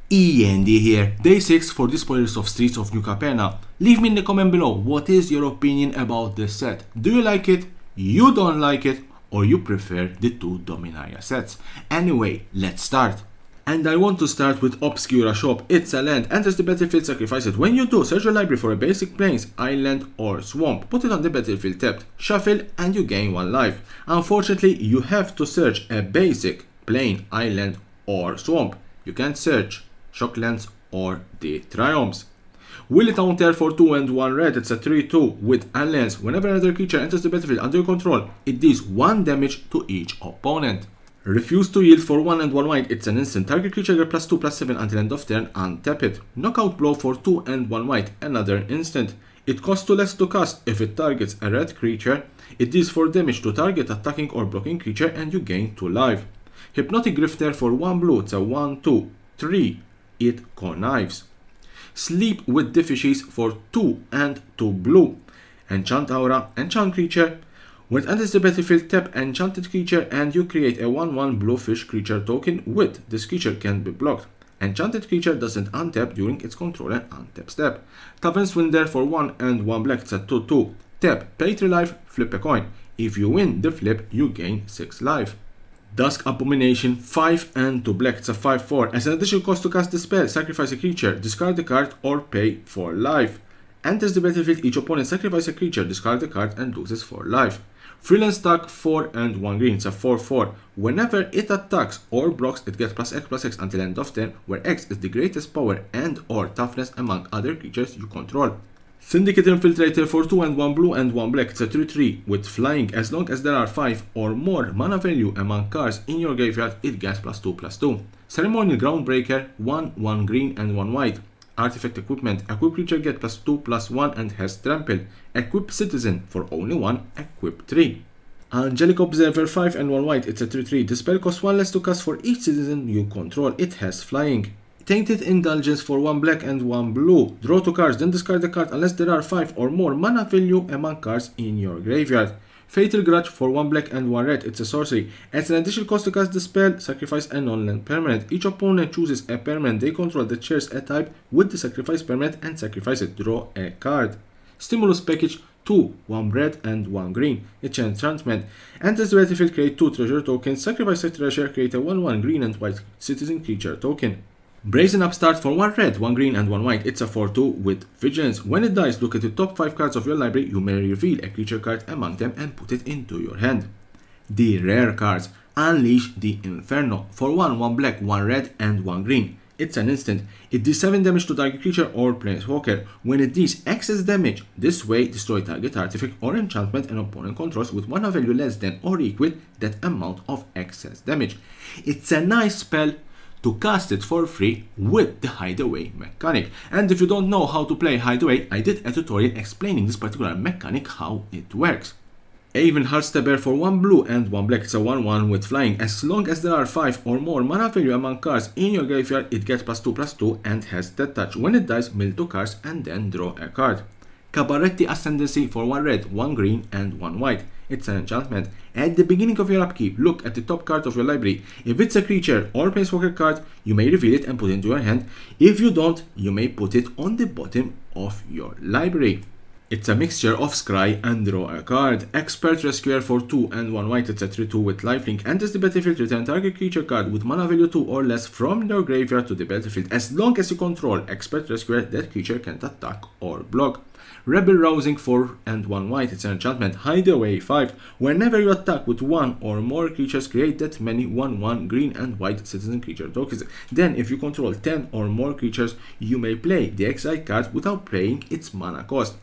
E.N.D here, day 6 for the spoilers of Streets of New Capenna. Leave me in the comment below what is your opinion about this set. Do you like it, you don't like it, or you prefer the two Dominaria sets? Anyway, let's start. And I want to start with Obscura Shop. It's a land, enters the battlefield, sacrifice it. When you do, search your library for a basic plains, island or swamp. Put it on the battlefield tapped, shuffle and you gain 1 life. Unfortunately, you have to search a basic plain, island or swamp. You can't search Shocklands or the Triumphs. Will it counter for 2 and 1 red? It's a 3-2 with Alliance. Whenever another creature enters the battlefield under your control, it deals 1 damage to each opponent. Refuse to yield for 1 and 1 white. It's an instant. Target creature get +2/+7 until end of turn. Untap it. Knockout blow for 2 and 1 white. Another instant. It costs 2 less to cast if it targets a red creature. It deals 4 damage to target attacking or blocking creature and you gain 2 life. Hypnotic Grifter for 1 blue. It's a 1/2/3. It connives. Sleep with the Fishes for 2 and 2 blue. Enchant Aura, enchant creature. When it enters the battlefield, tap enchanted creature and you create a 1/1 blue fish creature token with this creature can be blocked. Enchanted creature doesn't untap during its controller untap step. Tavern Swindler for 1 and 1 black. It's a 2/2. Tap, pay 3 life, flip a coin. If you win the flip, you gain 6 life. Dusk Abomination 5 and 2 black. It's a 5/4. As an additional cost to cast the spell, sacrifice a creature, discard the card or pay 4 life. Enters the battlefield, each opponent sacrifice a creature, discard the card and loses 4 life. Freelance Tag 4 and 1 green. It's a 4/4. Whenever it attacks or blocks, it gets +X/+X until end of turn, where X is the greatest power and or toughness among other creatures you control. Syndicate Infiltrator for 2 and 1 blue and 1 black. It's a 3/3 with flying. As long as there are 5 or more mana value among cards in your graveyard, it gets +2/+2. Ceremonial Groundbreaker 1/1 green and 1 white. Artifact Equipment. Equip creature get +2/+1 and has trample. Equip Citizen for only 1. Equip 3. Angelic Observer 5 and 1 white. It's a 3/3. The spell costs 1 less to cast for each citizen you control. It has flying. Tainted Indulgence for 1 black and 1 blue. Draw 2 cards, then discard the card unless there are 5 or more mana value among cards in your graveyard. Fatal Grudge for 1 black and 1 red. It's a sorcery. As an additional cost to cast the spell, sacrifice a non-land permanent. Each opponent chooses a permanent they control that shares a type with the sacrifice permanent and sacrifice it. Draw a card. Stimulus Package 2, 1 red and 1 green. It's an enchantment. Enters the battlefield, create 2 treasure tokens. Sacrifice a treasure, create a 1/1 green and white citizen creature token. Brazen Upstart for 1 red, 1 green and 1 white. It's a 4/2 with Vigilance. When it dies, look at the top 5 cards of your library. You may reveal a creature card among them and put it into your hand. The rare cards. Unleash the Inferno for 1 black, 1 red and 1 green. It's an instant. It deals 7 damage to target creature or planeswalker. When it deals excess damage, this way destroy target artifact or enchantment an opponent controls with mana value less than or equal that amount of excess damage. It's a nice spell to cast it for free with the hideaway mechanic. And if you don't know how to play hideaway, I did a tutorial explaining this particular mechanic, how it works. Even Heartstabber for 1 blue and 1 black. It's a 1/1 with flying. As long as there are 5 or more mana value among cards in your graveyard, it gets +2/+2 and has Death Touch. When it dies, mill 2 cards and then draw a card. Cabaretti Ascendancy for 1 red, 1 green and 1 white. It's an enchantment. At the beginning of your upkeep, look at the top card of your library. If it's a creature or planeswalker card, you may reveal it and put it into your hand. If you don't, you may put it on the bottom of your library. It's a mixture of scry and draw a card. Expert Rescuer for 2 and 1 white. It's a 3/2 with lifelink. Enters the battlefield, return target creature card with mana value 2 or less from your graveyard to the battlefield. As long as you control Expert Rescuer, that creature can't attack or block. Rebel Rousing 4 and 1 white. It's an enchantment. Hideaway 5. Whenever you attack with 1 or more creatures, create that many 1/1 green and white citizen creature tokens. Then, if you control 10 or more creatures, you may play the exile card without paying its mana cost.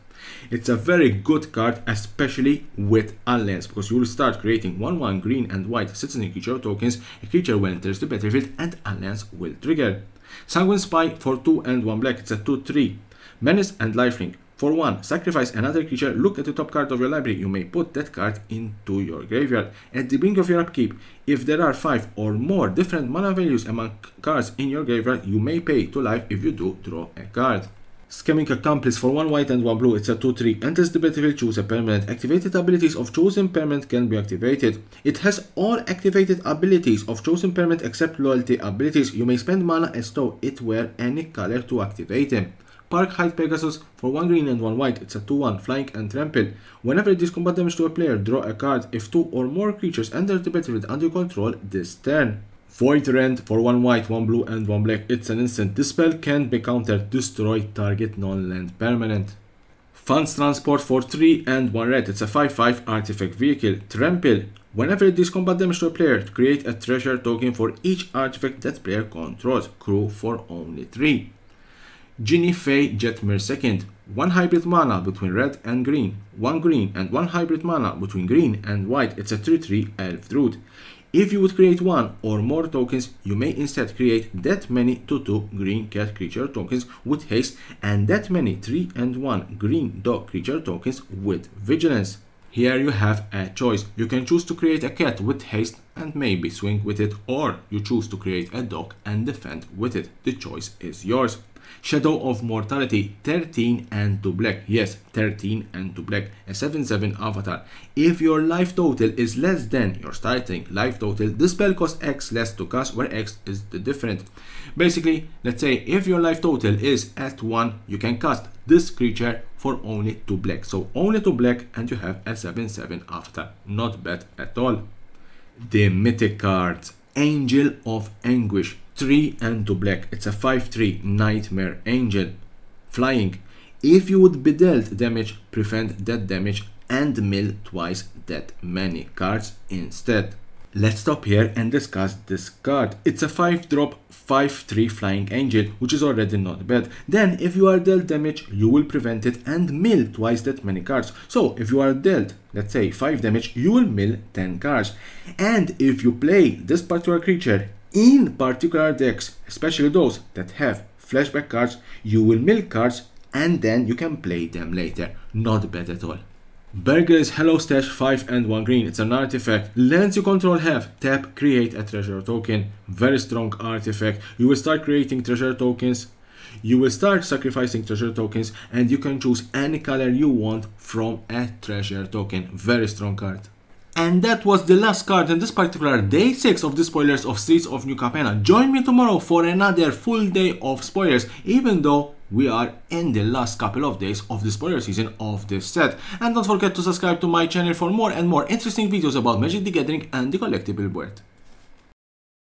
It's a very good card, especially with Alliance, because you will start creating 1/1 green and white citizen creature tokens. A creature will enters the battlefield and Alliance will trigger. Sanguine Spy for 2 and 1 black. It's a 2/3. Menace and lifelink. For 1, sacrifice another creature. Look at the top card of your library. You may put that card into your graveyard. At the beginning of your upkeep, if there are 5 or more different mana values among cards in your graveyard, you may pay 2 life. If you do, draw a card. Scheming Accomplice for 1 white and 1 blue, it's a 2/3. Enters the battlefield, choose a permanent. Activated abilities of chosen permanent can be activated. It has all activated abilities of chosen permanent except loyalty abilities. You may spend mana as though it were any color to activate them. Park Hide Pegasus for 1 green and 1 white, it's a 2/1, flying and trample. Whenever it deals combat damage to a player, draw a card. If 2 or more creatures enter the battlefield under your control this turn. Void Rend for 1 white, 1 blue and 1 black, it's an instant. This spell can be countered, destroy target non-land permanent. Funds Transport for 3 and 1 red, it's a 5/5 artifact vehicle. Trample. Whenever it deals combat damage to a player, create a treasure token for each artifact that player controls. Crew for only 3. Ginny Fae Jetmir II. 1 hybrid mana between red and green. 1 green and 1 hybrid mana between green and white, it's a 3/3 elf druid. If you would create 1 or more tokens, you may instead create that many 2/2 green cat creature tokens with haste and that many 3 and 1 green dog creature tokens with vigilance. Here you have a choice. You can choose to create a cat with haste and maybe swing with it, or you choose to create a dog and defend with it. The choice is yours. Shadow of Mortality, 13 and 2 black. Yes, 13 and 2 black. A 7/7 avatar. If your life total is less than your starting life total, the spell costs X less to cast, where X is the different. Basically, let's say if your life total is at 1, you can cast this creature for only 2 black. So only 2 black and you have a 7/7 avatar. Not bad at all. The Mythic Cards. Angel of Anguish, 3 and 2 black. It's a 5/3 Nightmare Angel. Flying. If you would be dealt damage, prevent that damage and mill twice that many cards instead. Let's stop here and discuss this card. It's a 5-drop 5/3 Flying Angel, which is already not bad. Then if you are dealt damage, you will prevent it and mill twice that many cards. So if you are dealt, let's say 5 damage, you will mill 10 cards. And if you play this particular creature in particular decks, especially those that have flashback cards, you will mill cards and then you can play them later. Not bad at all. Burger's Hello Stash, 5 and 1 green. It's an artifact. Lands you control have. Tap, create a treasure token. Very strong artifact. You will start creating treasure tokens. You will start sacrificing treasure tokens, and you can choose any color you want from a treasure token. Very strong card. And that was the last card in this particular day 6 of the spoilers of Streets of New Capenna. Join me tomorrow for another full day of spoilers, even though we are in the last couple of days of the spoiler season of this set. And don't forget to subscribe to my channel for more and more interesting videos about Magic the Gathering and the collectible world.